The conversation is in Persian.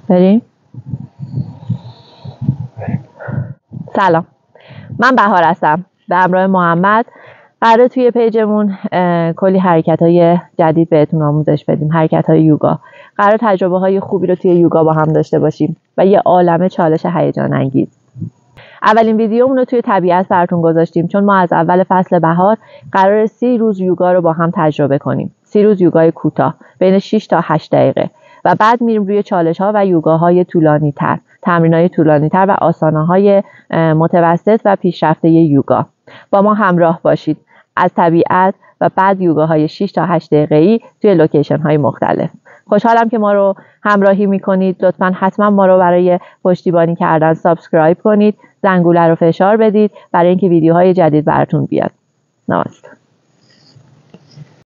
بریم. سلام، من بهار هستم به همراه محمد. قراره توی پیجمون کلی حرکت‌های جدید بهتون آموزش بدیم، حرکت‌های یوگا. قراره تجربه‌های خوبی رو توی یوگا با هم داشته باشیم و یه عالمه چالش هیجان انگیز. اولین ویدیومون رو توی طبیعت براتون گذاشتیم، چون ما از اول فصل بهار قراره 30 روز یوگا رو با هم تجربه کنیم. 30 روز یوگای کوتاه بین 6 تا 8 دقیقه و بعد میریم روی چالش‌ها و یوگاهای طولانی‌تر، تمرین‌های طولانی‌تر و آساناهای متوسط و پیشرفته یوگا. با ما همراه باشید از طبیعت و بعد یوگاهای 6 تا 8 دقیقه‌ای توی لوکیشن‌های مختلف. خوشحالم که ما رو همراهی میکنید. لطفاً حتما ما رو برای پشتیبانی کردن سابسکرایب کنید، زنگوله رو فشار بدید برای اینکه ویدیوهای جدید براتون بیاد. نماسته.